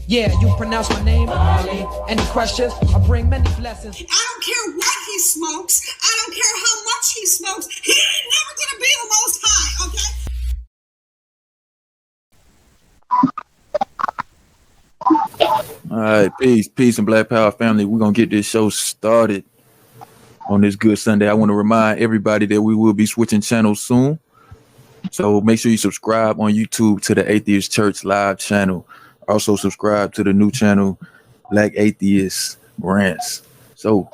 Yeah, you pronounce my name. Any questions? I bring many blessings. I don't care what he smokes. I don't care how much he smokes. He ain't never gonna be the Most High, okay? All right, peace, and Black Power family. We're gonna get this show started on this good Sunday. I want to remind everybody that we will be switching channels soon. So make sure you subscribe on YouTube to the Atheist Church live channel. Also subscribe to the new channel, Black Atheist Rants. So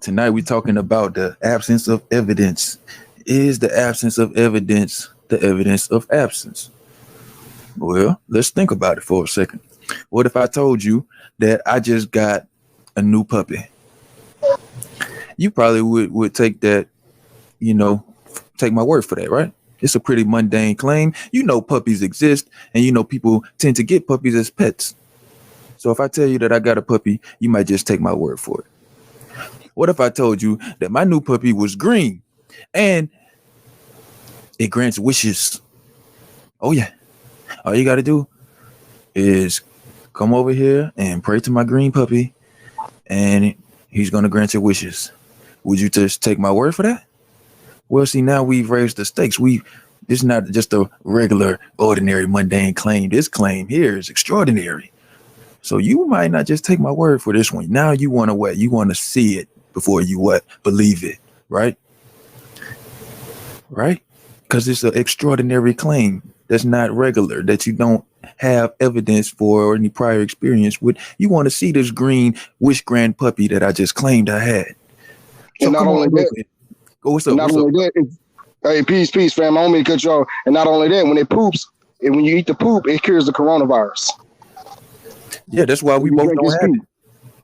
tonight we're talking about the absence of evidence. Is the absence of evidence the evidence of absence? Well, let's think about it for a second. What if I told you that I just got a new puppy? You probably would take that, take my word for that, right? It's a pretty mundane claim. You know puppies exist, and people tend to get puppies as pets. So if I tell you that I got a puppy, you might just take my word for it. What if I told you that my new puppy was green and it grants wishes? Oh yeah. All you got to do is come over here and pray to my green puppy, and he's going to grant your wishes. Would you just take my word for that? Well, see, now we've raised the stakes. This is not just a regular, ordinary, mundane claim. This claim here is extraordinary. So you might not just take my word for this one. Now you want to what? You want to see it before you what? Believe it, right? Right? Because it's an extraordinary claim that's not regular, that you don't have evidence for or any prior experience with. You want to see this green wish grand puppy that I just claimed I had. So and not only that, what's up? Hey, peace, fam. I don't mean to cut you off. And not only that, when it poops, and when you eat the poop, it cures the coronavirus. Yeah, that's why we both don't have it.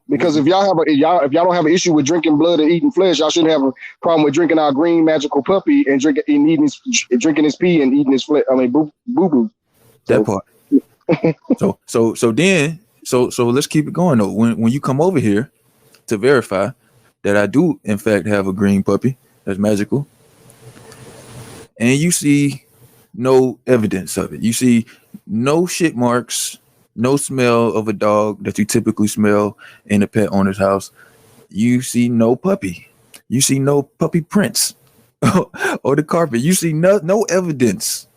Because if y'all don't have an issue with drinking blood and eating flesh, y'all shouldn't have a problem with drinking our green magical puppy and drinking his pee and eating his flesh. I mean, boo boo. That part. So let's keep it going though. When you come over here to verify that I do in fact have a green puppy that's magical, and you see no evidence of it, you see no shit marks, no smell of a dog that you typically smell in a pet owner's house, you see no puppy, you see no puppy prints or the carpet, you see no evidence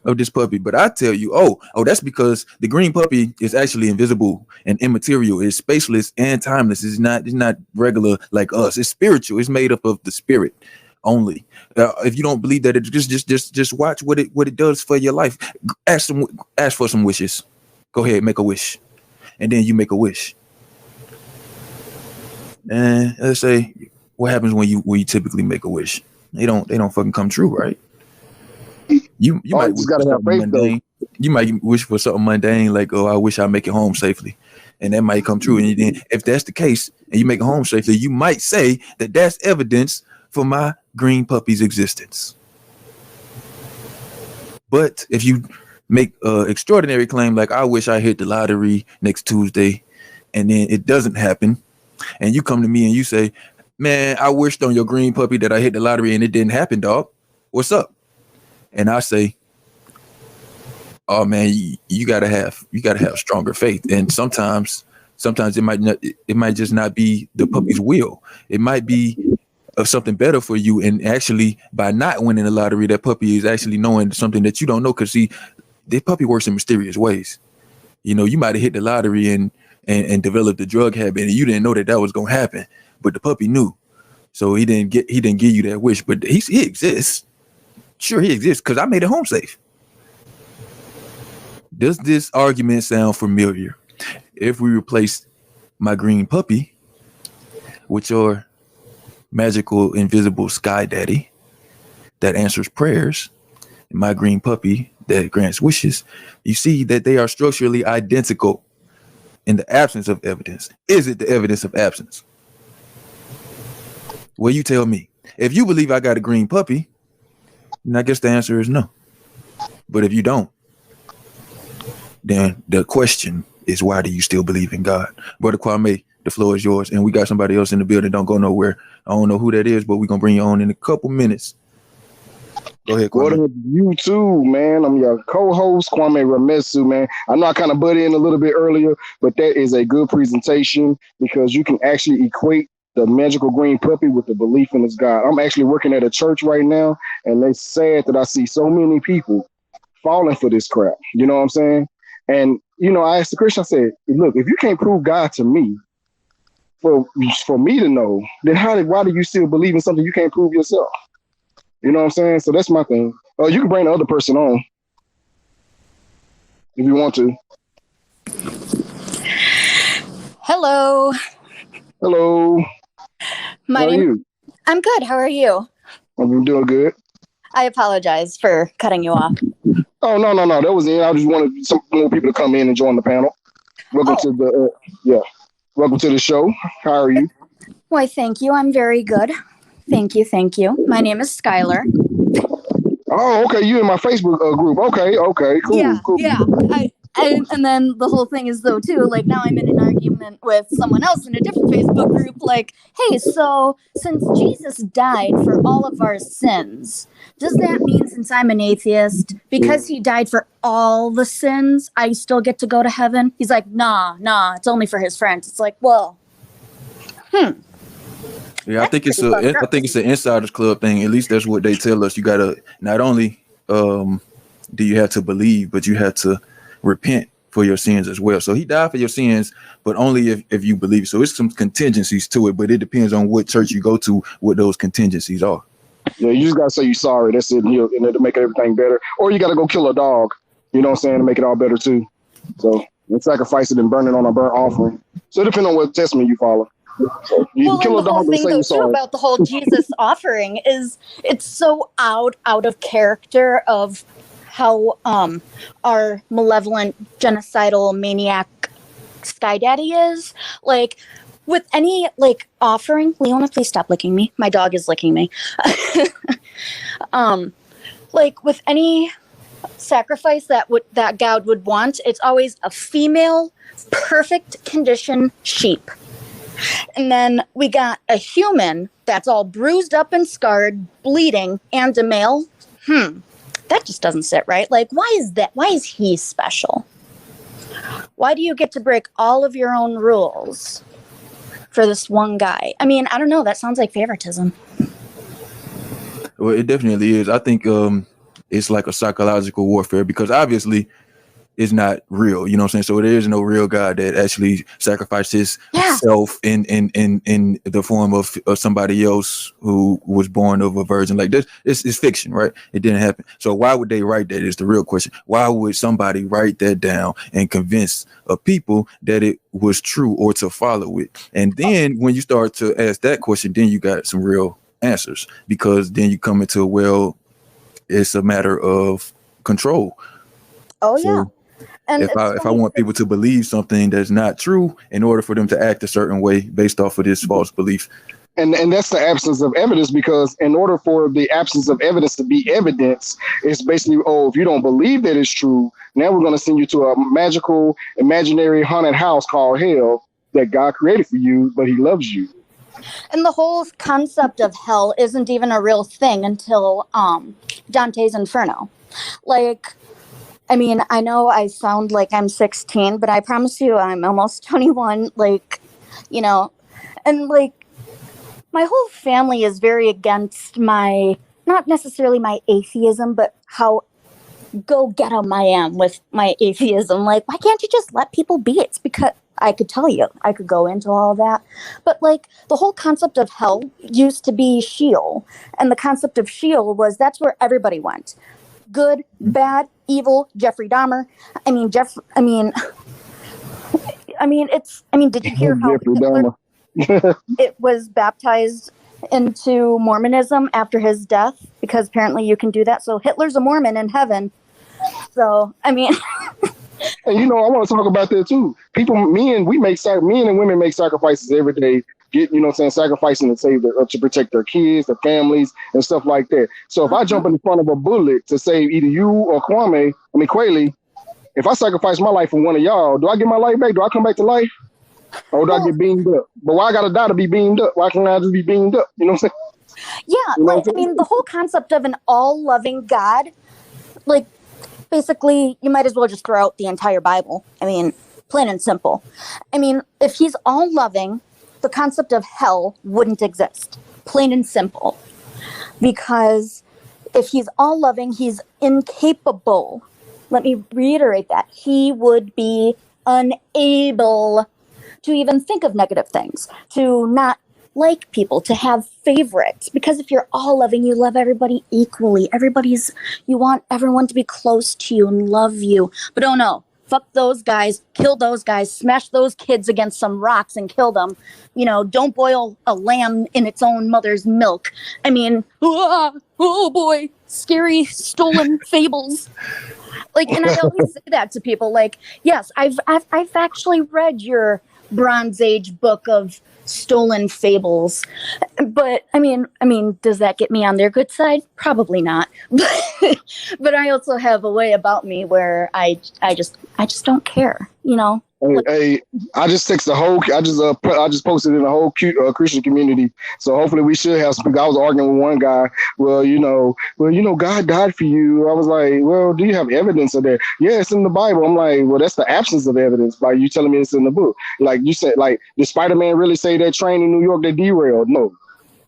of this puppy. But I tell you, oh, that's because the green puppy is actually invisible and immaterial. It's spaceless and timeless. It's not regular like us. It's spiritual. It's made up of the spirit only. If you don't believe that, just watch what it does for your life. Ask for some wishes. Go ahead, make a wish, and then you make a wish. And let's say, what happens when you typically make a wish? They don't fucking come true, right? You might wish for something mundane. You might wish for something mundane, like, oh, I wish I make it home safely, and that might come true. And then, if that's the case, and you make it home safely, you might say that that's evidence for my green puppy's existence. But if you make an extraordinary claim, like I wish I hit the lottery next Tuesday, and then it doesn't happen, and you come to me and you say, man, I wished on your green puppy that I hit the lottery and it didn't happen, dog. What's up? And I say, oh man, you gotta have stronger faith. And sometimes it might just not be the puppy's will. It might be of something better for you. And actually, by not winning the lottery, that puppy is actually knowing something that you don't know. Because see, the puppy works in mysterious ways. You might have hit the lottery and developed a drug habit, and you didn't know that was gonna happen. But the puppy knew, so he didn't give you that wish. But he exists. Sure, he exists because I made it home safe. Does this argument sound familiar? If we replace my green puppy with your magical, invisible sky daddy that answers prayers, and my green puppy that grants wishes, you see that they are structurally identical in the absence of evidence. Is it the evidence of absence? Well, you tell me. If you believe I got a green puppy, then I guess the answer is no. But if you don't, then the question is, why do you still believe in God? Brother Kwame, the floor is yours. And we got somebody else in the building. Don't go nowhere. I don't know who that is, but we're going to bring you on in a couple minutes. Go ahead, What Kweli. up, you too, man? I'm your co-host, Kwame Ramesu, man. I know I kind of butt in a little bit earlier, but that is a good presentation because you can actually equate the magical green puppy with the belief in this God. I'm actually working at a church right now, and it's sad that I see so many people falling for this crap. You know what I'm saying? And, I asked the Christian, I said, look, if you can't prove God to me, for me to know, then why do you still believe in something you can't prove yourself? You know what I'm saying? So that's my thing. You can bring the other person on if you want to. Hello. Hello. How are you? I'm good. How are you? I'm doing good. I apologize for cutting you off. Oh, no. That was it. I just wanted some more people to come in and join the panel. Welcome to the welcome to the show. How are you? Why, thank you. I'm very good. Thank you. My name is Skylar. Oh, okay. You in my Facebook group. Okay. Cool. Cool. Yeah. And then the whole thing is though too, like now I'm in an argument with someone else in a different Facebook group, like, hey, so since Jesus died for all of our sins, does that mean since I'm an atheist, because he died for all the sins, I still get to go to heaven? He's like, nah, it's only for his friends. It's like, well, Yeah, I think it's an insiders club thing. At least that's what they tell us. You gotta not only do you have to believe, but you have to repent for your sins as well. So he died for your sins, but only if you believe. So it's some contingencies to it, but it depends on what church you go to, what those contingencies are. Yeah, you just gotta say you're sorry. That's it. And to make everything better, or you gotta go kill a dog. You know what I'm saying, to make it all better too. So and sacrifice it and burn it on a burnt offering. So it depends on what testament you follow. So you well, kill and a the whole dog and thing say though you're too sorry. about the whole Jesus offering is it's so out of character of how our malevolent genocidal maniac Sky Daddy is. Like with any like offering, Leona, please stop licking me. My dog is licking me. Like with any sacrifice that God would want, it's always a female, perfect condition sheep. And then we got a human that's all bruised up and scarred, bleeding, and a male. That just doesn't sit right. Like, why is that? Why is he special? Why do you get to break all of your own rules for this one guy? I mean, I don't know. That sounds like favoritism. Well, it definitely is. I think it's like a psychological warfare because obviously it's not real. You know what I'm saying? So there is no real God that actually sacrificed himself in the form of somebody else who was born of a virgin. Like this, it's fiction, right? It didn't happen. So why would they write that? Is the real question. Why would somebody write that down and convince a people that it was true or to follow it? And then when you start to ask that question, then you got some real answers because then you come into, well, it's a matter of control. Oh, so, yeah. And if I want people to believe something that's not true in order for them to act a certain way based off of this false belief. And that's the absence of evidence, because in order for the absence of evidence to be evidence, it's basically, if you don't believe that it's true, now we're going to send you to a magical, imaginary haunted house called hell that God created for you, but he loves you. And the whole concept of hell isn't even a real thing until Dante's Inferno. Like, I mean, I know I sound like I'm 16, but I promise you I'm almost 21, like, you know, and like my whole family is very against not necessarily my atheism, but how go get 'em I am with my atheism. Like, why can't you just let people be? It's because I could tell you, I could go into all of that. But like the whole concept of hell used to be Sheol. And the concept of Sheol was that's where everybody went. Good, bad, evil, Jeffrey Dahmer. Did you hear how Hitler, it was baptized into Mormonism after his death? Because apparently you can do that. So Hitler's a Mormon in heaven. So, I mean... And I want to talk about that too. Men and women make sacrifices every day. Sacrificing to to protect their kids, their families, and stuff like that. So if I jump in front of a bullet to save either you or Kweli, if I sacrifice my life for one of y'all, do I get my life back? Do I come back to life? Or do I get beamed up? But why I gotta die to be beamed up? Why can't I just be beamed up? You know what I'm saying? Yeah, You know like, I mean, the whole concept of an all-loving God, like, basically, you might as well just throw out the entire Bible. I mean, plain and simple. I mean, if he's all-loving, the concept of hell wouldn't exist. Plain and simple. Because if he's all-loving, he's incapable. Let me reiterate that. He would be unable to even think of negative things, to not like people, to have favorites. Because if you're all loving, you love everybody equally. You want everyone to be close to you and love you. But oh no, fuck those guys, kill those guys, smash those kids against some rocks and kill them. You know, don't boil a lamb in its own mother's milk. I mean, oh boy, scary stolen fables. Like, and I always say that to people. Like, yes, I've actually read your Bronze Age book of stolen fables, but I mean, does that get me on their good side? Probably not. But I also have a way about me where I just don't care. You know. Hey, I just text the whole. I just posted in the whole Christian community. So hopefully we should have some. I was arguing with one guy. Well, God died for you. I was like, well, do you have evidence of that? Yeah, it's in the Bible. I'm like, well, that's the absence of evidence by you telling me it's in the book. Like you said, like did Spider-Man really say that train in New York that derailed? No,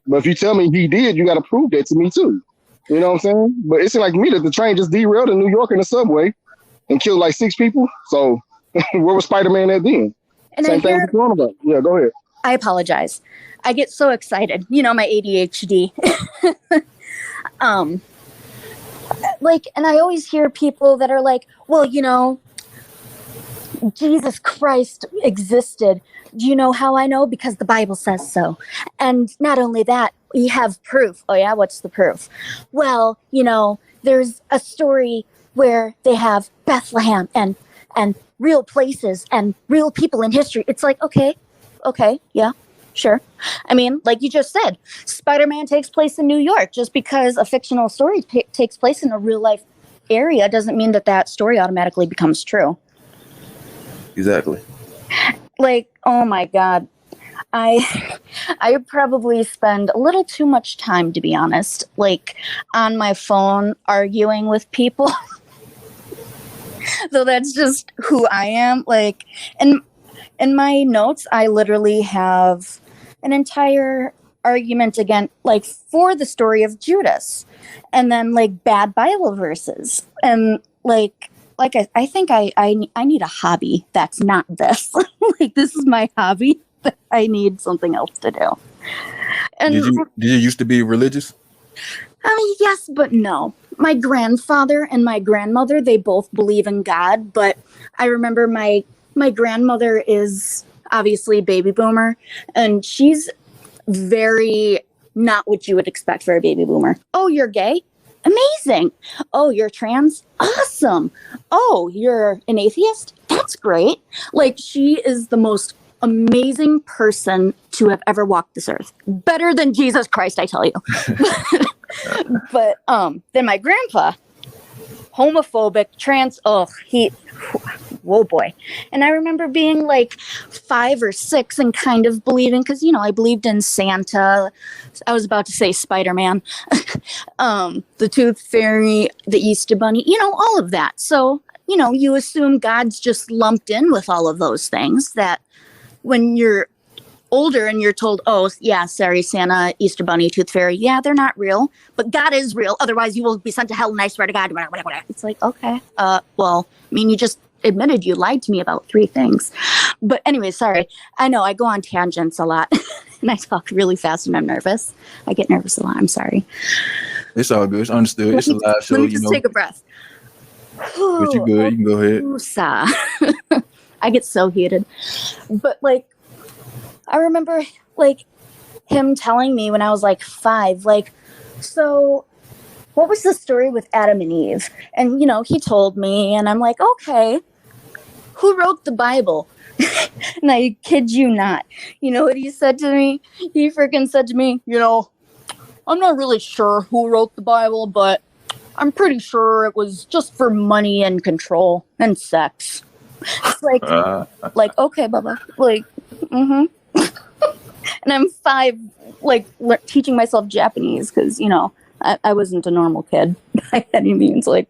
but if you tell me he did, you got to prove that to me too. You know what I'm saying? But it seemed like to me that the train just derailed in New York in the subway and killed like 6 people. So. Where was Spider-Man at then? And Same thing with coronavirus. Yeah, go ahead. I apologize. I get so excited. You know, my ADHD. Like, and I always hear people that are like, well, you know, Jesus Christ existed. Do you know how I know? Because the Bible says so. And not only that, we have proof. Oh yeah, what's the proof? Well, you know, there's a story where they have Bethlehem and real places and real people in history. It's like, okay, yeah, sure. I mean, like you just said, Spider-Man takes place in New York. Just because a fictional story takes place in a real life area doesn't mean that story automatically becomes true. Exactly. Like, oh my God. I probably spend a little too much time, to be honest, like on my phone arguing with people. So that's just who I am. Like, in my notes, I literally have an entire argument again, like for the story of Judas, and then like bad Bible verses, and like I think I need a hobby that's not this. Like this is my hobby. But I need something else to do. And did you used to be religious? I mean, yes, but no. My grandfather and my grandmother, they both believe in God, but I remember my grandmother is obviously a baby boomer, and she's very not what you would expect for a baby boomer. Oh, you're gay? Amazing. Oh, you're trans? Awesome. Oh, you're an atheist? That's great. Like, she is the most amazing person to have ever walked this earth. Better than Jesus Christ, I tell you. But then my grandpa, homophobic, trans, whoa boy. And I remember being like 5 or 6 and kind of believing, because, you know, I believed in Santa. I was about to say Spider-Man, the Tooth Fairy, the Easter Bunny, you know, all of that. So, you know, you assume God's just lumped in with all of those things, that when you're older and you're told, oh, yeah, sorry, Santa, Easter Bunny, Tooth Fairy, yeah, they're not real, but God is real. Otherwise, you will be sent to hell, and I swear to God. It's like, okay, well, I mean, you just admitted you lied to me about 3 things. But anyway, sorry. I know I go on tangents a lot, and I talk really fast when I'm nervous. I get nervous a lot. I'm sorry. It's all good. It's understood. It's a live show. Let me just take a breath. But you're good. You can go ahead. I get so heated. But, like, I remember, like, him telling me when I was, like, 5, like, so what was the story with Adam and Eve? And, you know, he told me, and I'm like, okay, who wrote the Bible? And I kid you not. You know what he said to me? He freaking said to me, you know, I'm not really sure who wrote the Bible, but I'm pretty sure it was just for money and control and sex. It's like, okay, Bubba. Like, mm-hmm. And I'm 5, like teaching myself Japanese because, you know, I wasn't a normal kid by any means. Like,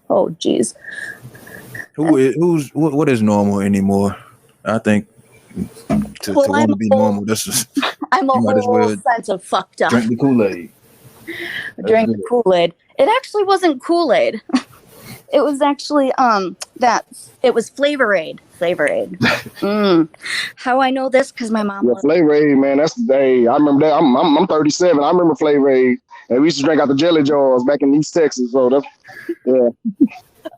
oh, geez. What is normal anymore? I think to want to be normal, that's just, I'm a whole sense of fucked up. Drink the Kool-Aid. Drink the Kool-Aid. It actually wasn't Kool-Aid. It was actually it was Flavor Aid. How I know this? Because my mom. Yeah, Flavor Aid, man. That's the day. I remember that. I'm 37. I remember Flavor Aid, and we used to drink out the jelly jars back in East Texas. So that's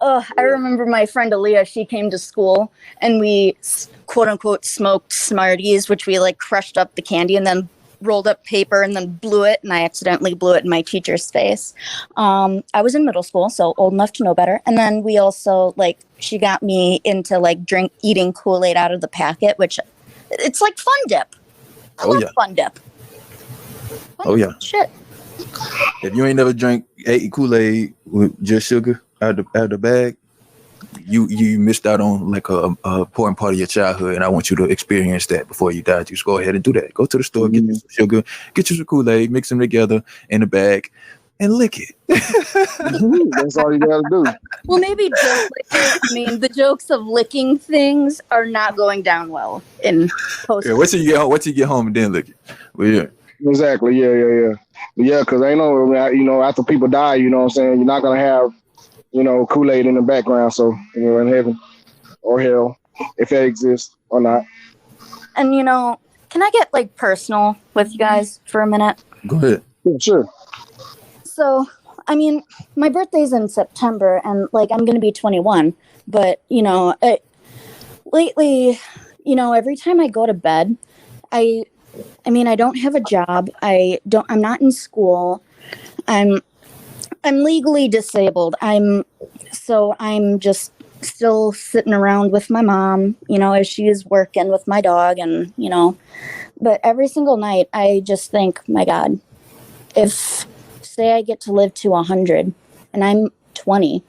I remember my friend Aaliyah. She came to school, and we quote unquote smoked Smarties, which we like crushed up the candy and then rolled up paper and then blew it, and I accidentally blew it in my teacher's face. I was in middle school, so old enough to know better. And then we also, like, she got me into like eating Kool-Aid out of the packet, which it's like Fun Dip. I love Fun Dip. Shit. If you ain't never ate Kool-Aid with just sugar out of the bag, you missed out on like a important part of your childhood, and I want you to experience that before you die. Just go ahead and do that. Go to the store, get you some sugar, get you some Kool-Aid, mix them together in a bag, and lick it. That's all you gotta do. Well, maybe the jokes of licking things are not going down well in post. Yeah, wait till you get home and then lick it. Well, yeah. Exactly. Yeah. Because I know, you know, after people die, you know what I'm saying, you're not gonna have, you know, Kool-Aid in the background. So, you know, in heaven or hell, if that exists or not. And, you know, can I get like personal with you guys for a minute? Go ahead. Yeah, sure. So, I mean, my birthday's in September, and like I'm gonna be 21. But, you know, lately, you know, every time I go to bed, I mean, I don't have a job. I'm not in school. I'm legally disabled. I'm just still sitting around with my mom, you know, as she is working with my dog, and, you know, but every single night I just think, my God, if say I get to live to 100 and I'm 20,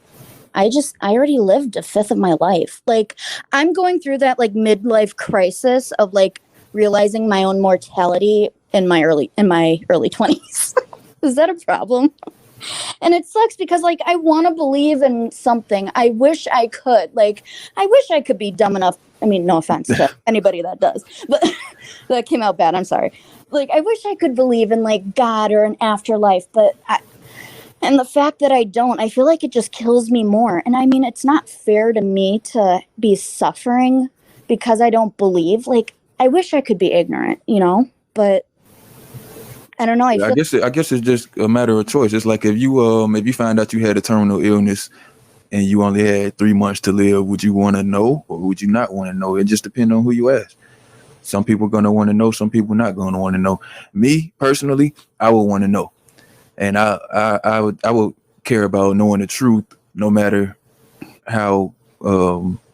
I already lived a fifth of my life. Like, I'm going through that like midlife crisis of like realizing my own mortality in my early 20s. Is that a problem? And it sucks because like I want to believe in something. I wish I could. Like, I wish I could be dumb enough. I mean, no offense to anybody that does, but that came out bad. I'm sorry. Like, I wish I could believe in like God or an afterlife, but and the fact that I don't, I feel like it just kills me more. And I mean, it's not fair to me to be suffering because I don't believe. Like, I wish I could be ignorant, you know, but I don't know. I guess it's just a matter of choice. It's like if you find out you had a terminal illness and you only had 3 months to live, would you want to know or would you not want to know? It just depends on who you ask. Some people are going to want to know. Some people not going to want to know. Me personally, I would want to know, and I would care about knowing the truth, no matter how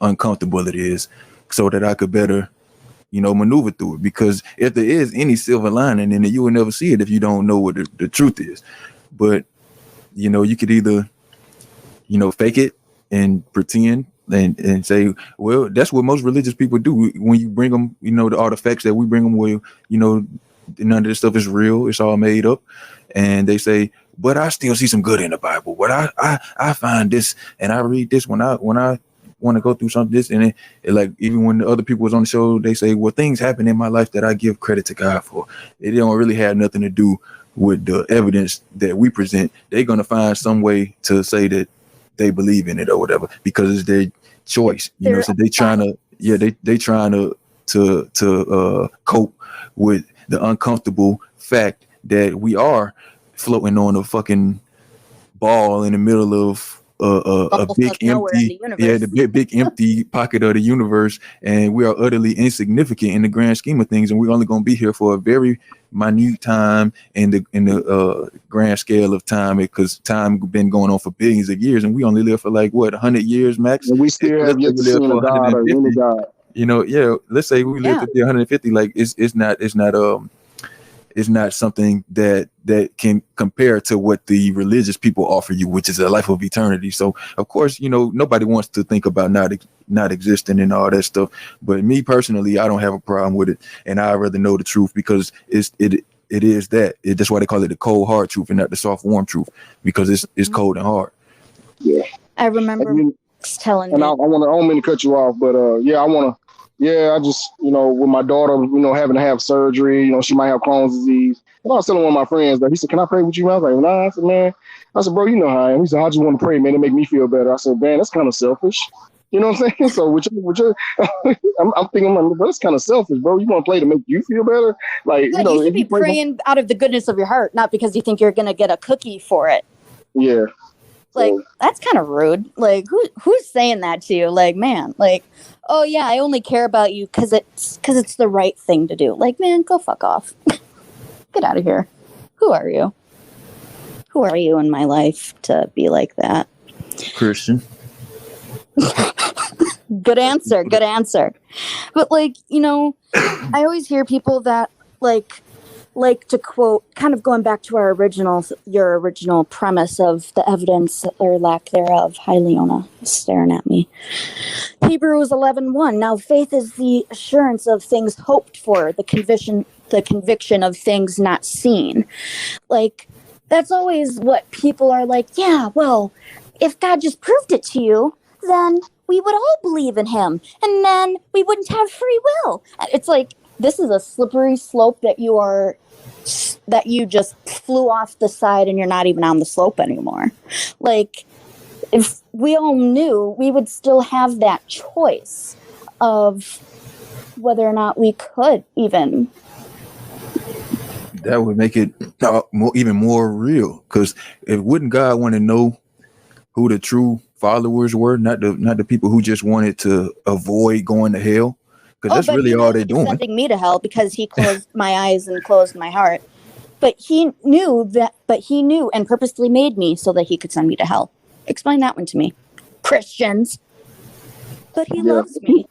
uncomfortable it is, so that I could better, you know, maneuver through it. Because if there is any silver lining in it, you will never see it if you don't know what the truth is. But, you know, you could either, you know, fake it and pretend and say, well, that's what most religious people do. When you bring them, you know, the artifacts that we bring them, where, you know, none of this stuff is real. It's all made up. And they say, but I still see some good in the Bible. But I find this and I read this when I want to go through something this, and it like, even when the other people was on the show, they say, well, things happen in my life that I give credit to God for. It don't really have nothing to do with the evidence that we present. They're going to find some way to say that they believe in it or whatever, because it's their choice, you know. So they trying to cope with the uncomfortable fact that we are floating on a fucking ball in the middle of a big empty, the big empty pocket of the universe, and we are utterly insignificant in the grand scheme of things, and we're only going to be here for a very minute time in the grand scale of time, because time been going on for billions of years, and we only live for like what, 100 years max, and we still have yet to see a God or any God. You know, yeah. Let's say we live to be 150. Like it's not is not something that can compare to what the religious people offer you, which is a life of eternity. So of course, nobody wants to think about not existing and all that stuff. But me personally, I don't have a problem with it, and I rather know the truth because it is that. That's why they call it the cold hard truth and not the soft warm truth, because it's cold and hard. Yeah, I remember telling and me. I don't mean to cut you off, but I just, with my daughter, having to have surgery, she might have Crohn's disease. And I was telling one of my friends that he said, "Can I pray with you?" I was like, "Nah." I said, "Man," I said, "Bro, you know how I am." He said, "I just want to pray, man, to make me feel better." I said, "Man, that's kind of selfish." You know what I'm saying? So I'm thinking, bro, that's kind of selfish, bro. You want to play to make you feel better? Like, Yeah, you should be praying out of the goodness of your heart, not because you think you're going to get a cookie for it. Yeah. Like, that's kind of rude. Like, who's saying that to you? Like, man, like, oh yeah, I only care about you because it's the right thing to do. Like, man, go fuck off. Get out of here. Who are you? Who are you in my life to be like that? Christian. Good answer. But like, I always hear people that like to quote, kind of going back to your original premise of the evidence or lack thereof. Hi, Leona, staring at me. Hebrews 11:1. Now, faith is the assurance of things hoped for, the conviction of things not seen. Like, that's always what people are like. Yeah, well, if God just proved it to you, then we would all believe in him, and then we wouldn't have free will. It's like, this is a slippery slope that you just flew off the side and you're not even on the slope anymore. Like, if we all knew, we would still have that choice of whether or not we could even. That would make it even more real, because wouldn't God want to know who the true followers were, not the people who just wanted to avoid going to hell? Because that's really all they're doing. Sending me to hell because he closed my eyes and closed my heart. But he knew and purposely made me so that he could send me to hell. Explain that one to me, Christians. But he loves me.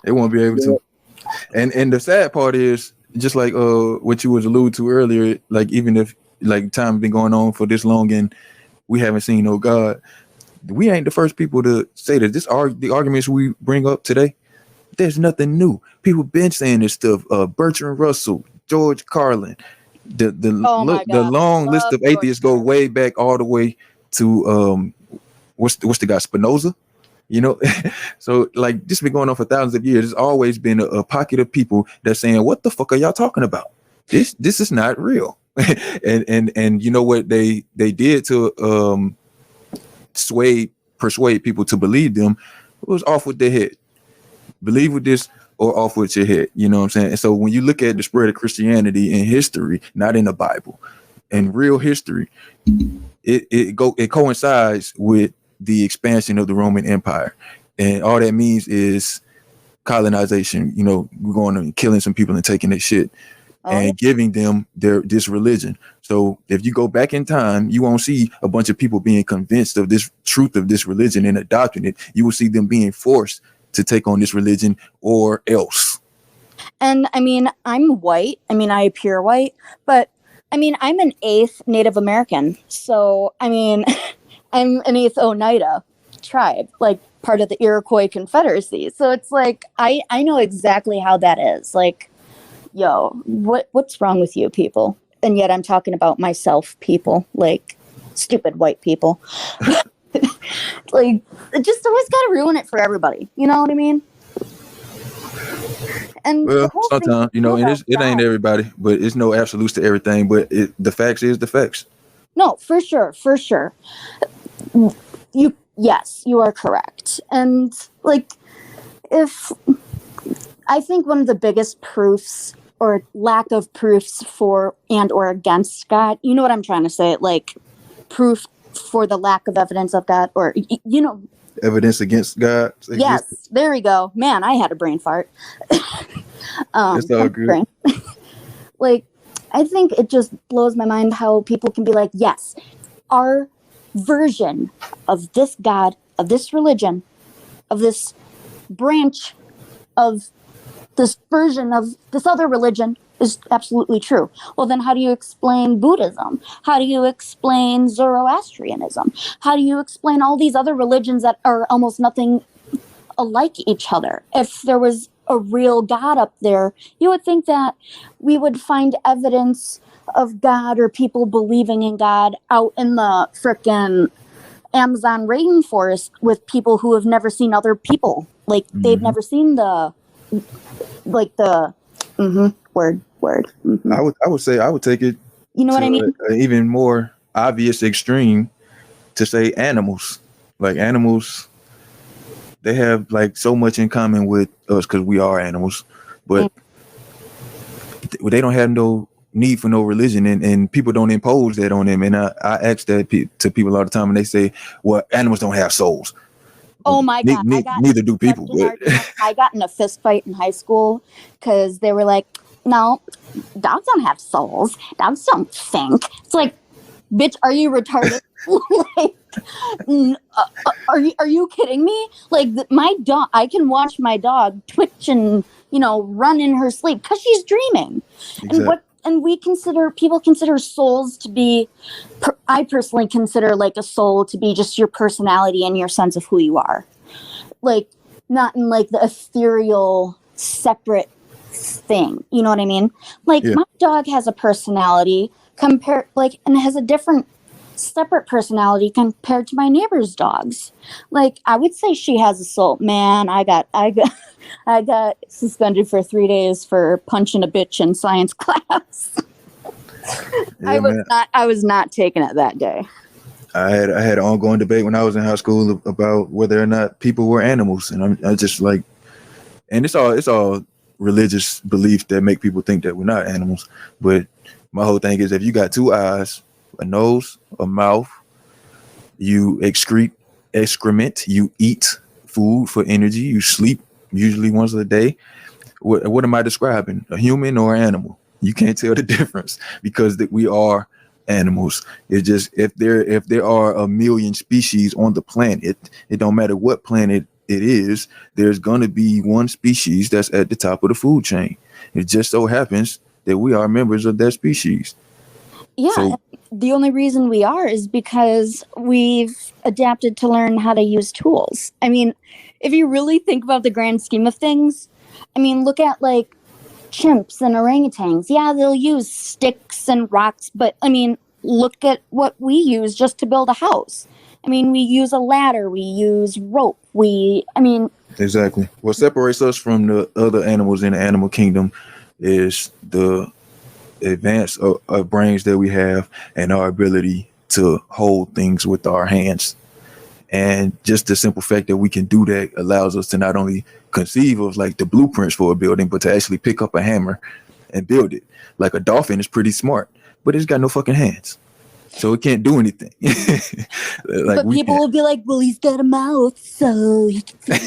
They won't be able to. And the sad part is, just like what you was alluded to earlier, like even if like time been going on for this long and we haven't seen no God, we ain't the first people to say that. The arguments we bring up today, there's nothing new. People been saying this stuff. Bertrand Russell, George Carlin, the long list of atheists go way back all the way to what's the guy, Spinoza? So like this been going on for thousands of years. There's always been a pocket of people that's saying, "What the fuck are y'all talking about? This is not real." and you know what they did to persuade people to believe them? It was off with their head. Believe with this or off with your head. You know what I'm saying? And so when you look at the spread of Christianity in history, not in the Bible, in real history, it coincides with the expansion of the Roman Empire. And all that means is colonization. We're going and killing some people and taking their shit and giving them this religion. So if you go back in time, you won't see a bunch of people being convinced of this truth of this religion and adopting it. You will see them being forced to take on this religion or else. And I mean, I'm white. I mean, I appear white, but I mean, I'm an 8th Native American. So, I mean, I'm an 8th Oneida tribe, like part of the Iroquois Confederacy. So it's like, I know exactly how that is. Like, yo, what's wrong with you people? And yet I'm talking about myself, people, like stupid white people. Like, it just always got to ruin it for everybody. You know what I mean? And well, sometimes, and it ain't everybody, but it's no absolutes to everything. But the facts is the facts. No, for sure. Yes, you are correct. And like, I think one of the biggest proofs or lack of proofs for and or against God, you know what I'm trying to say? Like, proof for the lack of evidence of God, or, evidence against God. Yes, there we go. Man, I had a brain fart. It's all good. Like, I think it just blows my mind how people can be like, yes, our version of this God, of this religion, of this branch of this version of this other religion is absolutely true. Well, then how do you explain Buddhism? How do you explain Zoroastrianism? How do you explain all these other religions that are almost nothing alike each other? If there was a real God up there, you would think that we would find evidence of God or people believing in God out in the frickin' Amazon rainforest with people who have never seen other people. Like, they've never seen the word. I would say I would take it You know what I mean? an even more obvious extreme to say animals. Like, animals, they have like so much in common with us because we are animals, but they don't have no need for no religion, and people don't impose that on them. And I ask that to people all the time, and they say, well, animals don't have souls. Oh my God. Neither do people. But I got in a fist fight in high school because they were like, no, dogs don't have souls. Dogs don't think. It's like, bitch, are you retarded? Like, are you kidding me? Like, my dog, I can watch my dog twitch and, run in her sleep because she's dreaming. Exactly. And people consider souls to be, I personally consider like a soul to be just your personality and your sense of who you are. Like, not in like the ethereal, separate thing. You know what I mean? Like, my dog has a personality and has a different separate personality compared to my neighbor's dogs. Like, I would say she has a soul. Man, I got suspended for 3 days for punching a bitch in science class. Yeah, I was not taking it that day. I had an ongoing debate when I was in high school about whether or not people were animals, and I just like, and it's all religious beliefs that make people think that we're not animals. But my whole thing is, if you got two eyes, a nose, a mouth, you excrete excrement, you eat food for energy, you sleep usually once a day. What am I describing? A human or an animal? You can't tell the difference because we are animals. It's just if there are a million species on the planet, it don't matter what planet it is, there's going to be one species that's at the top of the food chain. It just so happens that we are members of that species. Yeah, so, the only reason we are is because we've adapted to learn how to use tools. I mean, if you really think about the grand scheme of things, I mean, look at like chimps and orangutans. Yeah, they'll use sticks and rocks, but I mean, look at what we use just to build a house. I mean, we use a ladder, we use rope, Exactly. What separates us from the other animals in the animal kingdom is the advance of brains that we have and our ability to hold things with our hands. And just the simple fact that we can do that allows us to not only conceive of like the blueprints for a building, but to actually pick up a hammer and build it. Like a dolphin is pretty smart, but it's got no fucking hands. So it can't do anything. But people will be like, well, he's got a mouth, so he can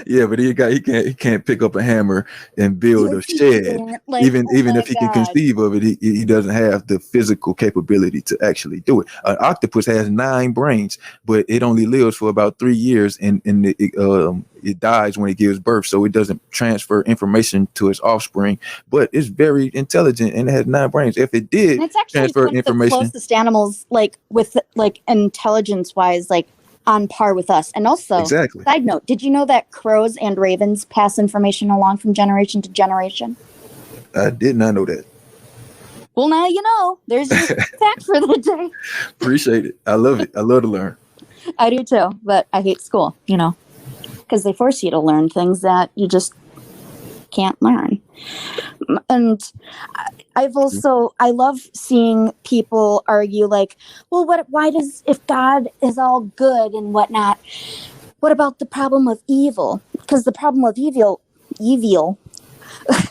Yeah, but he can't pick up a hammer and build a shed. Like, even if he can conceive of it, he doesn't have the physical capability to actually do it. An octopus has 9 brains, but it only lives for about 3 years, and it dies when it gives birth, so it doesn't transfer information to its offspring. But it's very intelligent and it has 9 brains. If it did transfer information, the closest animals, like with like intelligence wise, like on par with us. And also, exactly. Side note, did you know that crows and ravens pass information along from generation to generation? I did not know that. Well, now you know. There's your fact for the day. Appreciate it. I love it. I love to learn. I do too, but I hate school, because they force you to learn things that you just can't learn. And I love seeing people argue like, well, if God is all good and whatnot, what about the problem of evil? Because the problem of evil,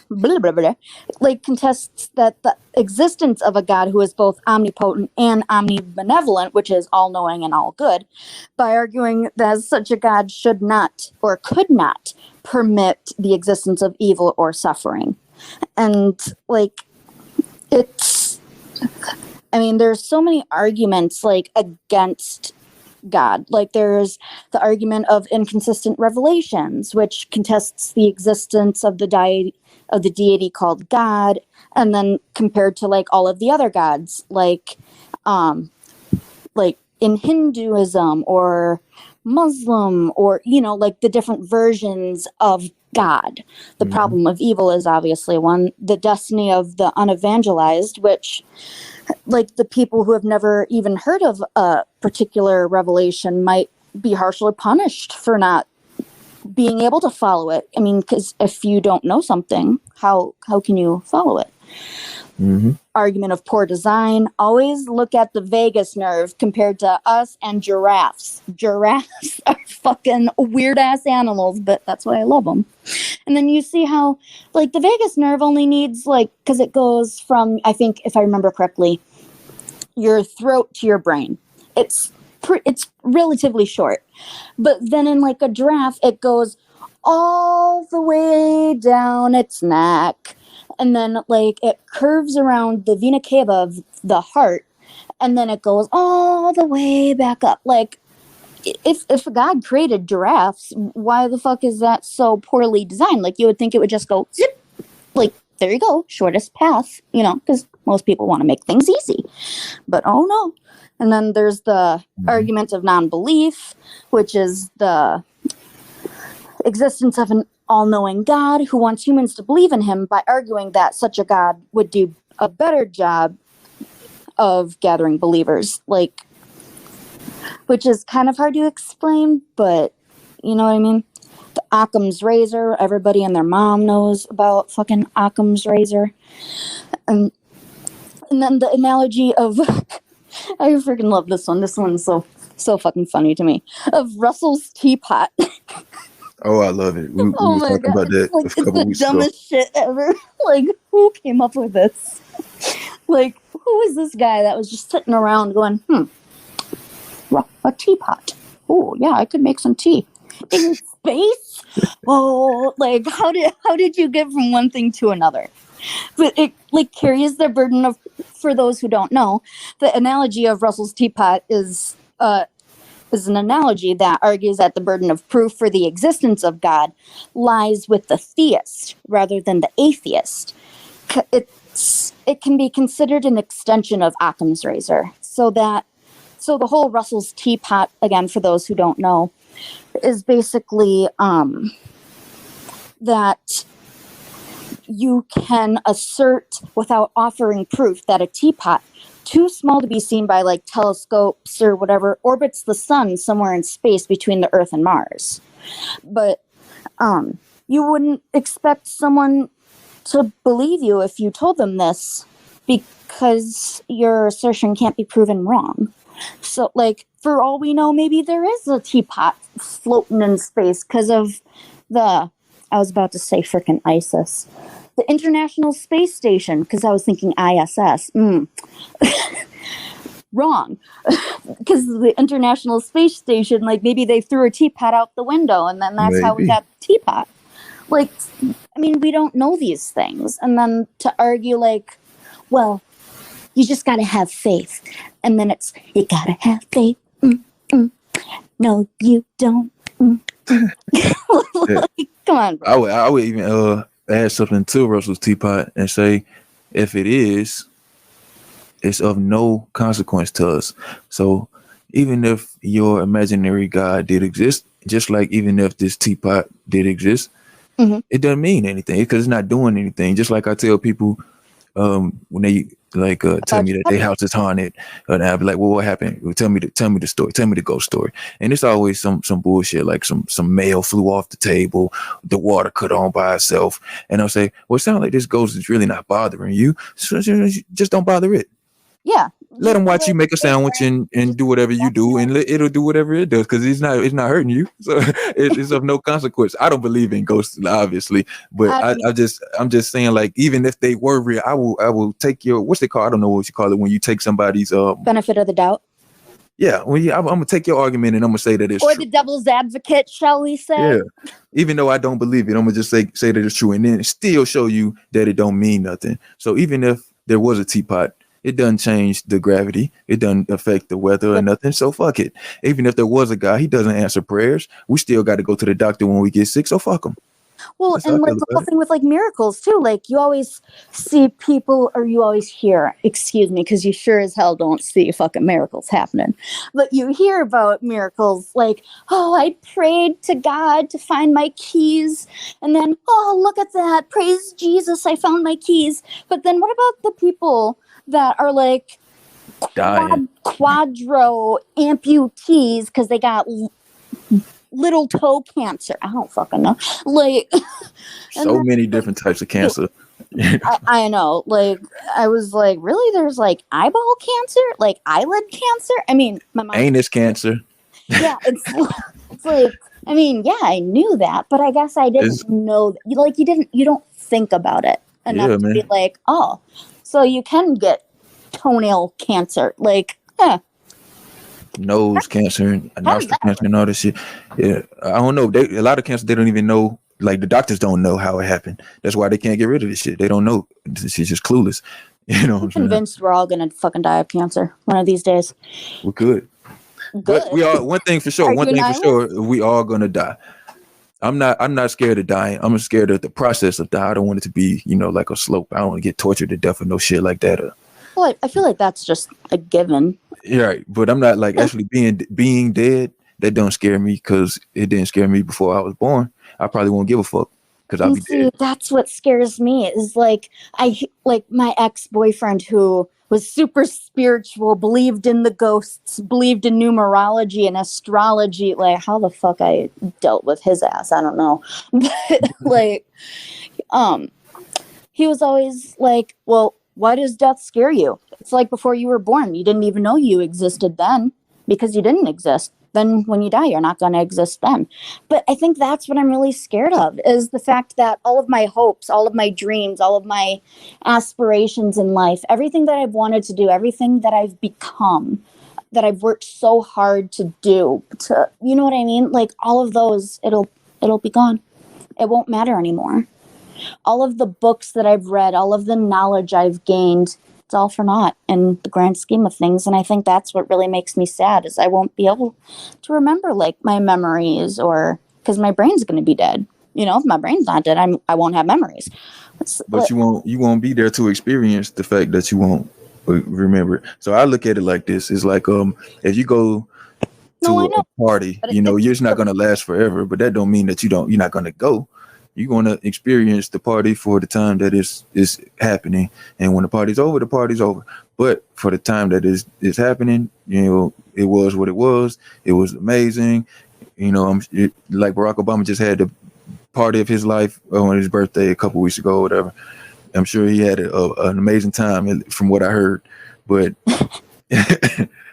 blah, blah, blah, like contests that the existence of a God who is both omnipotent and omnibenevolent, which is all-knowing and all good, by arguing that such a God should not or could not permit the existence of evil or suffering. And like, there's so many arguments like against God. Like there's the argument of inconsistent revelations, which contests the existence of the deity called God, and then compared to like all of the other gods, like in Hinduism or Muslim, or like the different versions of God. The problem of evil is obviously one. The destiny of the unevangelized, which like the people who have never even heard of a particular revelation might be harshly punished for not being able to follow it. I mean, because if you don't know something, how can you follow it? Argument of poor design. Always look at the vagus nerve compared to us and giraffes. Giraffes are fucking weird ass animals, but that's why I love them. And then you see how like the vagus nerve only needs like, because it goes from, I think if I remember correctly, your throat to your brain. It's relatively short, but then in like a giraffe, it goes all the way down its neck, and then like it curves around the vena cava of the heart, and then it goes all the way back up. Like if God created giraffes, why the fuck is that so poorly designed? Like you would think it would just go zip, like there you go, shortest path, because most people want to make things easy, but oh no. And then there's the argument of non-belief, which is the existence of an all-knowing God who wants humans to believe in him by arguing that such a God would do a better job of gathering believers, like, which is kind of hard to explain, but you know what I mean? The Occam's razor, everybody and their mom knows about fucking Occam's razor. And then the analogy of I freaking love this one. This one's so fucking funny to me. Of Russell's teapot. Oh, I love it. We were talking about that like, a couple weeks ago. It's the dumbest shit ever. Like, who came up with this? Like, who is this guy that was just sitting around going, a teapot. Oh, yeah, I could make some tea. In space? Oh, like, how did you get from one thing to another? But it like carries the burden of, for those who don't know, the analogy of Russell's teapot is an analogy that argues that the burden of proof for the existence of God lies with the theist rather than the atheist. It can be considered an extension of Occam's razor. So the whole Russell's teapot, again, for those who don't know, is basically that you can assert without offering proof that a teapot too small to be seen by like telescopes or whatever orbits the sun somewhere in space between the Earth and Mars. But you wouldn't expect someone to believe you if you told them this, because your assertion can't be proven wrong. So like for all we know, maybe there is a teapot floating in space because of I was about to say frickin' ISIS. The International Space Station, because I was thinking ISS. Wrong. Because the International Space Station, like maybe they threw a teapot out the window and then that's how we got the teapot. Like, I mean, we don't know these things. And then to argue like, well, you just got to have faith. And then it's, you got to have faith. No, you don't. Like, come on, bro. I would even add something to Russell's teapot and say, if it is, it's of no consequence to us. So even if your imaginary God did exist, just like even if this teapot did exist, it doesn't mean anything because it's not doing anything. Just like I tell people when they like tell me that their house is haunted, and I'll be like, well, what happened? Well, tell me the story, tell me the ghost story. And it's always some bullshit, like some mail flew off the table, the water cut on by itself, and I'll say, well, it sounds like this ghost is really not bothering you, so just don't bother it. Yeah, let them watch you make a sandwich and do whatever you do, and it'll do whatever it does because it's not hurting you. So it's of no consequence. I don't believe in ghosts, obviously, but I'm just saying, like, even if they were real, I will take your, what's they call? I don't know what you call it when you take somebody's benefit of the doubt. Yeah, well, I'm gonna take your argument and I'm gonna say that it's or true. The devil's advocate, shall we say? Yeah, even though I don't believe it, I'm gonna just say that it's true, and then still show you that it don't mean nothing. So even if there was a teapot It doesn't change the gravity. It doesn't affect the weather or nothing. So fuck it. Even if there was a God, he doesn't answer prayers. We still got to go to the doctor when we get sick. So fuck him. Well, That's how and I like feel the about whole it. thing with like miracles too. Like you always see people, or you always hear, excuse me, because you sure as hell don't see fucking miracles happening. But you hear about miracles like, oh, I prayed to God to find my keys, and then, oh, look at that, praise Jesus, I found my keys. But then what about the people that are like Dying. quadro amputees because they got little toe cancer? I don't fucking know. Like, and So then, many different types of cancer. I know. Like, I was like, really? There's like eyeball cancer, like eyelid cancer. I mean, my mom. Anus cancer. Yeah, it's like. I mean, yeah, I knew that, but I guess I didn't It's, know. You don't think about it enough yeah, to be man. like, oh, so you can get toenail cancer. Like, Nose cancer and how does nostril that cancer work? and all this shit. Yeah, I don't know. A lot of cancer they don't even know. Like the doctors don't know how it happened. That's why they can't get rid of this shit. They don't know. She's just clueless. You know what I'm I'm saying? convinced we're all gonna fucking die of cancer one of these days. We could. But Good. we are one thing for sure. Are One you thing for nihilist? sure, we are gonna die. I'm not scared of dying. I'm scared of the process of dying. I don't want it to be, like a slope. I don't want to get tortured to death or no shit like that. Well, I feel like that's just a given. Yeah, right. But I'm not like actually being dead. That don't scare me because it didn't scare me before I was born. I probably won't give a fuck because I'll And be see, dead. that's what scares me is like like my ex-boyfriend who was super spiritual, believed in the ghosts, believed in numerology and astrology. Like how the fuck I dealt with his ass, I don't know. But like he was always like, well, why does death scare you? It's like before you were born. You didn't even know you existed then because you didn't exist. Then when you die, you're not going to exist then. But I think that's what I'm really scared of is the fact that all of my hopes, all of my dreams, all of my aspirations in life, everything that I've wanted to do, everything that I've become, that I've worked so hard to do, you know what I mean? Like all of those, it'll be gone. It won't matter anymore. All of the books that I've read, all of the knowledge I've gained, it's all for naught in the grand scheme of things. And I think that's what really makes me sad is I won't be able to remember like my memories or because my brain's going to be dead. If my brain's not dead, I won't have memories. But you won't be there to experience the fact that you won't remember it. So I look at it like this: it's like if you go to I know. a party, But you're just not gonna last forever. But that don't mean that you're not gonna go. You're gonna experience the party for the time that is happening, and when the party's over, the party's over. But for the time that is happening, it was what it was. It was amazing. Like Barack Obama just had the party of his life on his birthday a couple weeks ago, or whatever. I'm sure he had an amazing time, from what I heard. But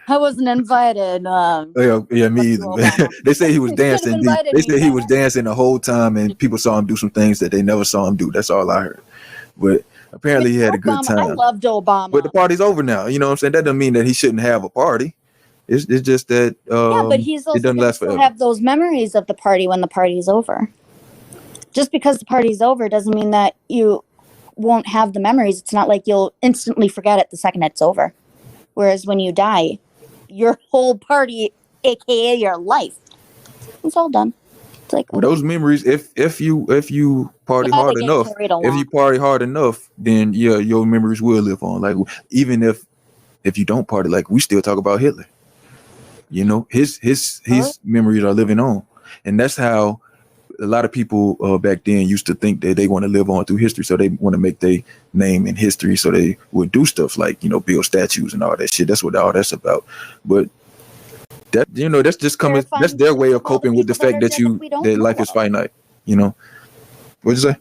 I wasn't invited. yeah, me either. They say he was dancing. They said he was dancing the whole time, and people saw him do some things that they never saw him do. That's all I heard. But apparently, he had a good time. I loved Obama. But the party's over now. You know what I'm saying? That doesn't mean that he shouldn't have a party. It's just that but he's also it doesn't last forever. Have those memories of the party when the party's over. Just because the party's over doesn't mean that you won't have the memories. It's not like you'll instantly forget it the second it's over. Whereas when you die, your whole party, aka your life, it's all done. It's like those memories. If you party hard enough, then yeah, your memories will live on. Like even if you don't party, like we still talk about Hitler. His memories are living on, and that's how a lot of people back then used to think that they want to live on through history, so they want to make their name in history, so they would do stuff like build statues and all that shit. That's what all that's about. But that that's just coming. That's their way of coping with the fact that life is finite. What'd you say?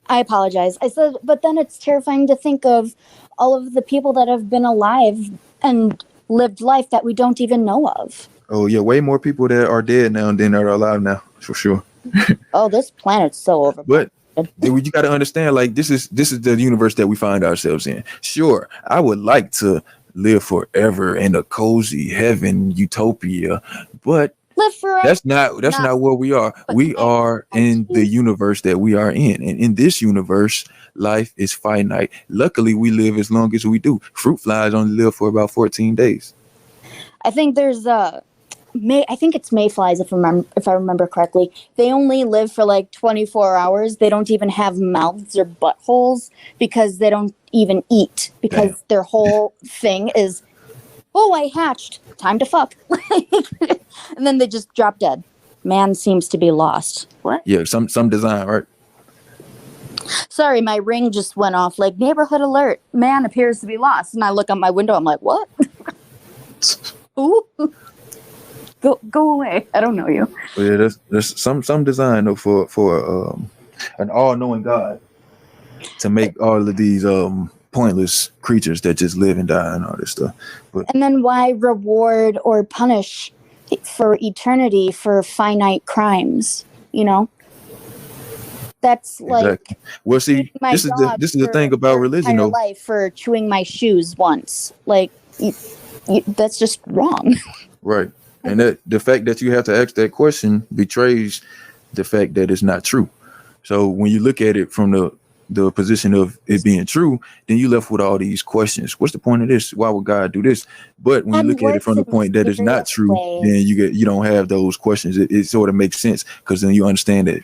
I apologize. I said, but then it's terrifying to think of all of the people that have been alive and lived life that we don't even know of. Oh yeah, way more people that are dead now than are alive now, for sure. Oh, this planet's so over. But you got to understand, like this is the universe that we find ourselves in. Sure, I would like to live forever in a cozy heaven utopia, but live forever. That's not where we are. We are in the universe that we are in, and in this universe, life is finite. Luckily, we live as long as we do. Fruit flies only live for about 14 days. I think there's I think it's mayflies if I remember correctly. They only live for like 24 hours. They don't even have mouths or buttholes because they don't even eat, because their whole thing is, oh, I hatched, time to fuck. And then they just drop dead. Man seems to be lost. What? Yeah, some design, right? Sorry, my ring just went off like neighborhood alert. Man appears to be lost. And I look out my window, I'm like, what? Ooh. Go away. I don't know you. Yeah, there's some design though for an all-knowing God to make all of these pointless creatures that just live and die and all this stuff. And then why reward or punish for eternity for finite crimes? You know, that's like exactly. Well, see, this is the thing about religion, though. Life for chewing my shoes once, like that's just wrong. Right. And that the fact that you have to ask that question betrays the fact that it's not true. So when you look at it from the position of it being true, then you left with all these questions. What's the point of this? Why would God do this? But when you look at it from the point that it's not true, then you don't have those questions. It sort of makes sense, because then you understand that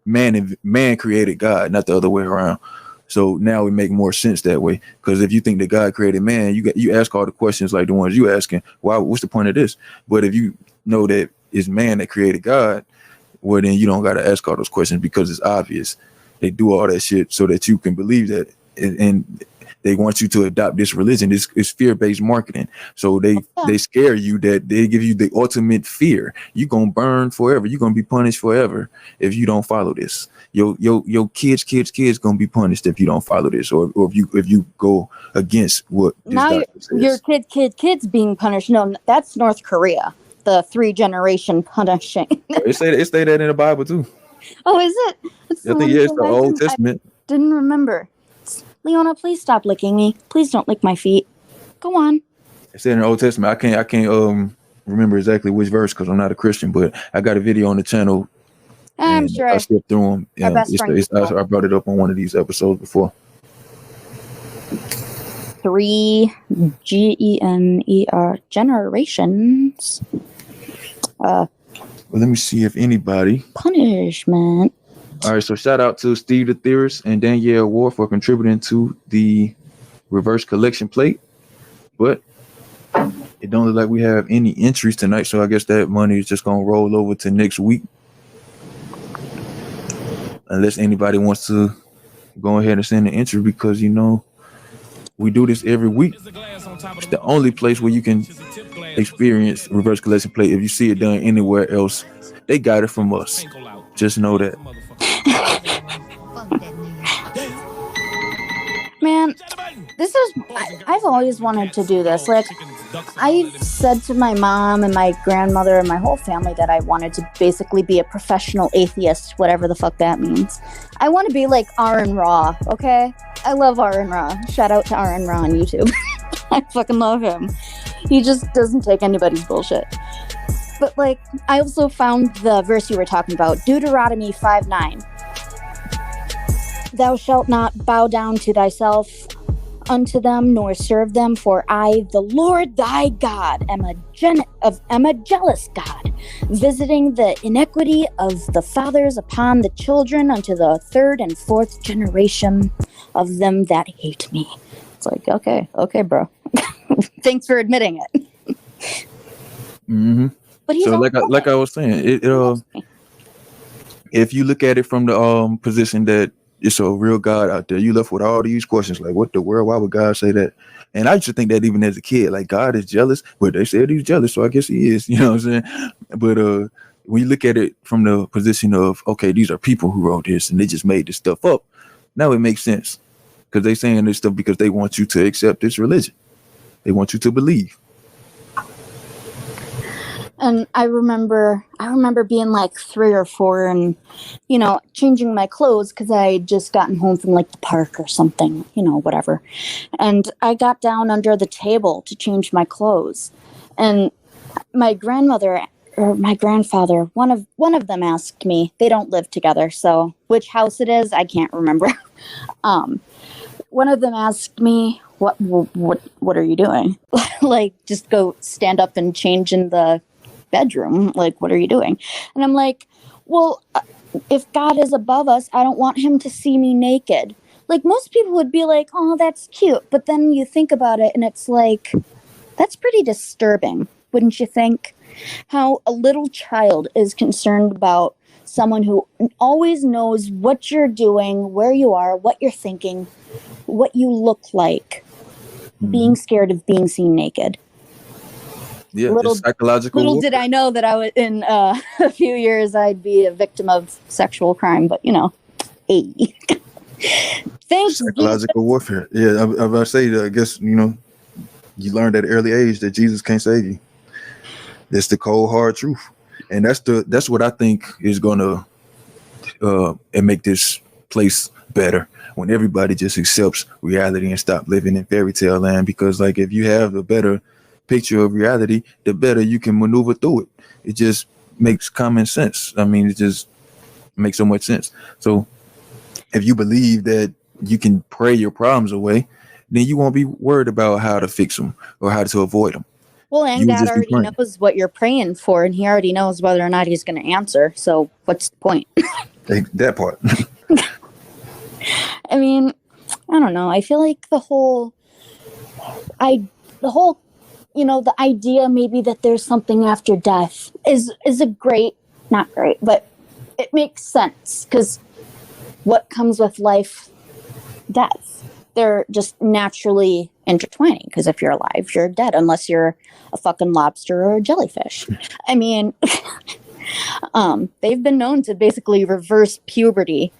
man created God, not the other way around. So now it make more sense that way, because if you think that God created man, you ask all the questions like the ones you asking. Why? What's the point of this? But if you know that it's man that created God, well, then you don't got to ask all those questions, because it's obvious. They do all that shit so that you can believe that, and they want you to adopt this religion. It's fear-based marketing. So they scare you, that they give you the ultimate fear. You're gonna burn forever. You're gonna be punished forever if you don't follow this. Your kids gonna be punished if you don't follow this, or if you go against what this now doctor says. Your kids being punished. No, that's North Korea. The 3-generation punishing. They say that in the Bible too. Oh, is it? I think it's the Old Testament. I didn't remember. Leona, please stop licking me. Please don't lick my feet. Go on. It said in the Old Testament. I can't remember exactly which verse, because I'm not a Christian, but I got a video on the channel. I'm sure I skipped through them. I brought it up on one of these episodes before. 3 GENER generations. Well, let me see if anybody. Punishment. All right, so shout out to Steve the Theorist and Danielle Ward for contributing to the reverse collection plate. But it don't look like we have any entries tonight, so I guess that money is just gonna roll over to next week, unless anybody wants to go ahead and send an entry, because we do this every week. It's the only place where you can experience reverse collection plate. If you see it done anywhere else, they got it from us. Just know that. Man, I've always wanted to do this. Like, I've said to my mom and my grandmother and my whole family that I wanted to basically be a professional atheist, whatever the fuck that means. I want to be like Aaron Ra, okay? I love Aaron Ra. Shout out to Aaron Ra on YouTube. I fucking love him. He just doesn't take anybody's bullshit. But, like, I also found the verse you were talking about, Deuteronomy 5:9. Thou shalt not bow down to thyself unto them, nor serve them, for I, the Lord thy God, am a jealous God, visiting the iniquity of the fathers upon the children unto the 3rd and 4th generation of them that hate me. It's like, okay, bro. Thanks for admitting it. Mm-hmm. But he's so like I was saying, if you look at it from the position that it's a real God out there, you left with all these questions like, what the world? Why would God say that? And I used to think that even as a kid, like, God is jealous, but they said he's jealous, so I guess he is. You know what I'm saying? But when you look at it from the position of, okay, these are people who wrote this and they just made this stuff up, now it makes sense, because they saying this stuff because they want you to accept this religion. They want you to believe. And I remember being like 3 or 4 and, changing my clothes because I had just gotten home from like the park or something, whatever. And I got down under the table to change my clothes. And my grandmother or my grandfather, one of them asked me, they don't live together, so which house it is, I can't remember. One of them asked me, what are you doing? Like, just go stand up and change in the bedroom. Like, what are you doing? And I'm like, well, if God is above us, I don't want him to see me naked. Like, most people would be like, oh, that's cute. But then you think about it and it's like, that's pretty disturbing, wouldn't you think? How a little child is concerned about someone who always knows what you're doing, where you are, what you're thinking, what you look like, being scared of being seen naked. Yeah, it's psychological. Little did I know that I was in a few years I'd be a victim of sexual crime, but hey. Thanks. Psychological warfare. Yeah, I was about to say that. I guess you learned at an early age that Jesus can't save you. That's the cold hard truth, and that's what I think is gonna and make this place better when everybody just accepts reality and stop living in fairy tale land. Because like if you have a better picture of reality, the better you can maneuver through it. It just makes common sense. I mean, it just makes so much sense. So if you believe that you can pray your problems away, then you won't be worried about how to fix them or how to avoid them. Well, and God already knows what you're praying for, and he already knows whether or not he's going to answer. So what's the point? That part. I mean, I don't know. I feel like the idea maybe that there's something after death is not great, but it makes sense because what comes with life, death. They're just naturally intertwining because if you're alive, you're dead unless you're a fucking lobster or a jellyfish. I mean, they've been known to basically reverse puberty.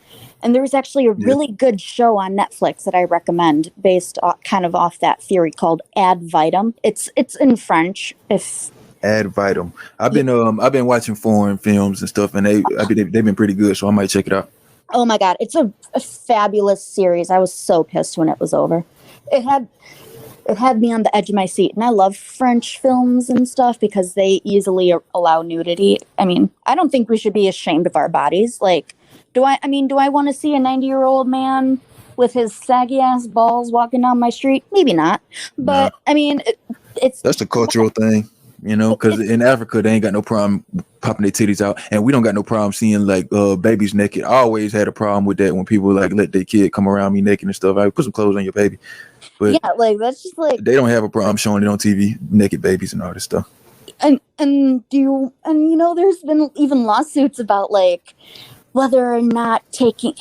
And there was actually a really good show on Netflix that I recommend based kind of off that theory called Ad Vitam. It's in French. Ad Vitam. I've been watching foreign films and stuff, and they've been pretty good, so I might check it out. Oh my God, it's a fabulous series. I was so pissed when it was over. It had me on the edge of my seat, and I love French films and stuff because they easily allow nudity. I mean, I don't think we should be ashamed of our bodies. Like, do I want to see a 90-year-old man with his saggy ass balls walking down my street? Maybe not. But I mean, that's a cultural thing. Because in Africa, they ain't got no problem popping their titties out. And we don't got no problem seeing, like, babies naked. I always had a problem with that when people, like, let their kid come around me naked and stuff. I put some clothes on your baby. But yeah, like, that's just, like... They don't have a problem showing it on TV, naked babies and all this stuff. And there's been even lawsuits about, like, whether or not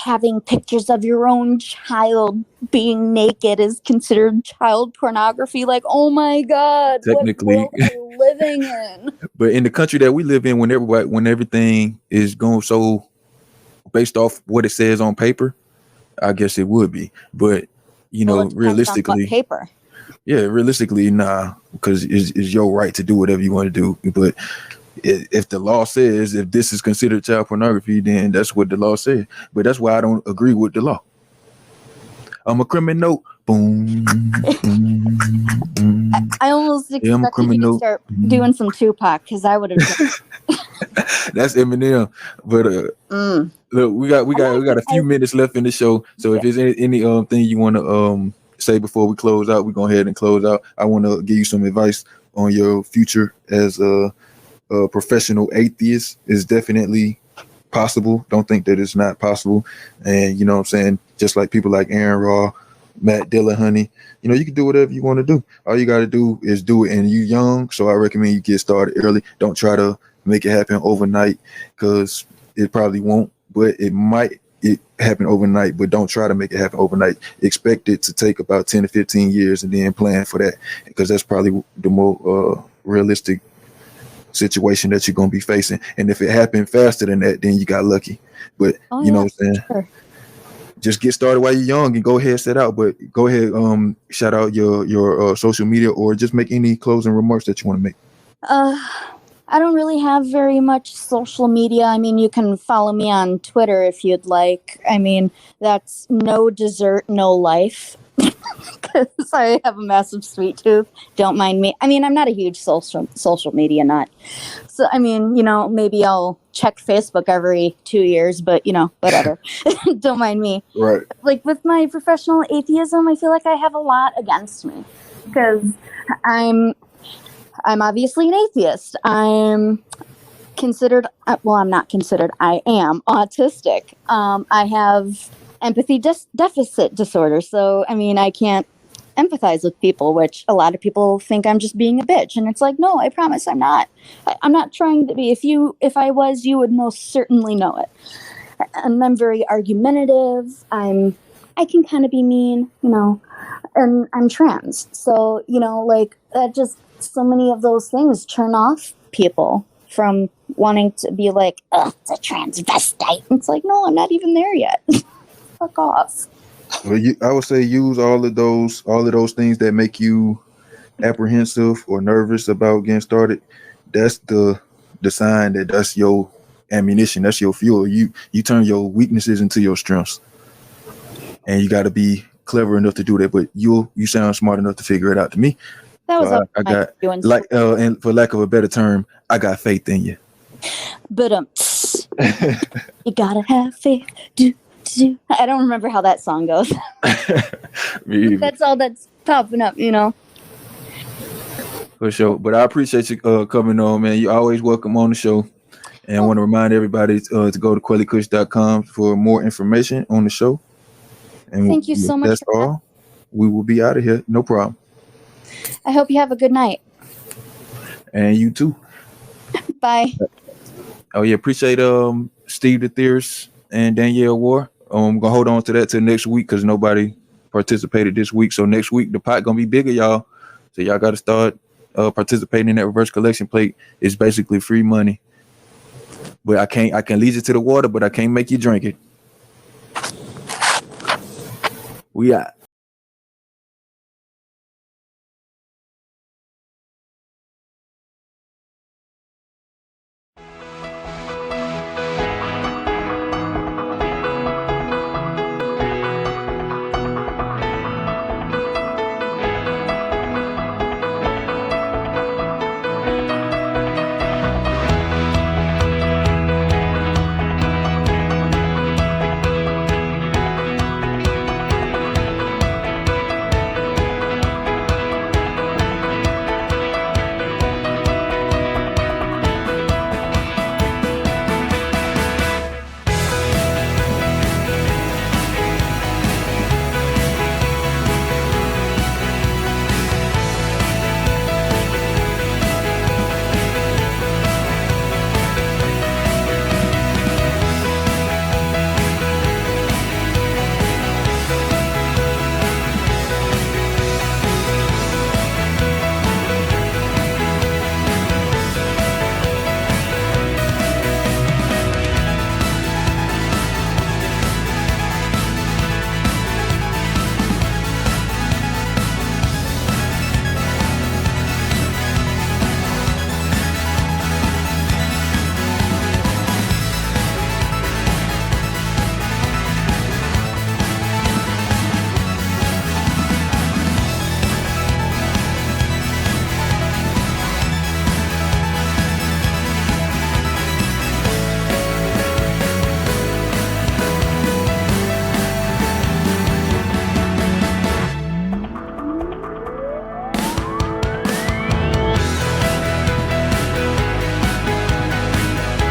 having pictures of your own child being naked is considered child pornography. Like, oh my God, technically, what world are we living in? But in the country that we live in, when everything is going so based off what it says on paper, I guess it would be. But realistically, paper. Yeah, realistically, nah, because it's your right to do whatever you want to do. But if the law says if this is considered child pornography, then that's what the law says. But that's why I don't agree with the law. I'm a criminal. Boom. Boom, boom. I almost expected you to start doing some Tupac because I would have. That's Eminem. But look, we got a few minutes left in the show. So if there's any thing you want to say before we close out, we go ahead and close out. I want to give you some advice on your future as a professional atheist. Is definitely possible. Don't think that it's not possible. And you know what I'm saying? Just like people like Aaron Raw, Matt Dillahunty, you can do whatever you want to do. All you got to do is do it. And you young, so I recommend you get started early. Don't try to make it happen overnight because it probably won't, but it might happen overnight. But don't try to make it happen overnight. Expect it to take about 10 to 15 years and then plan for that, because that's probably the more realistic situation that you're going to be facing. And if it happened faster than that, then you got lucky. But you know what I'm saying? Sure. Just get started while you're young and go ahead, set out. But go ahead, shout out your social media, or just make any closing remarks that you want to make. I don't really have very much social media. I mean, you can follow me on Twitter if you'd like. I mean, that's no dessert, no life. Because I have a massive sweet tooth. Don't mind me. I mean, I'm not a huge social media nut. So, I mean, maybe I'll check Facebook every 2 years, but, whatever. Don't mind me. Right. Like, with my professional atheism, I feel like I have a lot against me. Because I'm obviously an atheist. I'm considered, I'm not considered, I am autistic. I have empathy deficit disorder. So, I mean, I can't empathize with people, which a lot of people think I'm just being a bitch. And it's like, no, I promise I'm not. I'm not trying to be. If I was, you would most certainly know it. And I'm very argumentative. I can kind of be mean, and I'm trans. So, like that, just so many of those things turn off people from wanting to be like, ugh, it's a transvestite. It's like, no, I'm not even there yet. Fuck off. Well, I would say use all of those things that make you apprehensive or nervous about getting started. That's the sign that that's your ammunition. That's your fuel. You turn your weaknesses into your strengths, and you got to be clever enough to do that. But you sound smart enough to figure it out to me. That was so I got and for lack of a better term, I got faith in you. But you gotta have faith. I don't remember how that song goes. That's all that's popping up, For sure. But I appreciate you coming on, man. You're always welcome on the show. And I want to remind everybody to go to KweliKush.com for more information on the show. And thank you so much. That's all. We will be out of here. No problem. I hope you have a good night. And you too. Bye. Oh yeah, appreciate Steve the Theorist and Danielle War. I'm gonna hold on to that till next week because nobody participated this week. So next week the pot gonna be bigger, y'all. So y'all gotta start participating in that reverse collection plate. It's basically free money. But I can lead you to the water, but I can't make you drink it. We out.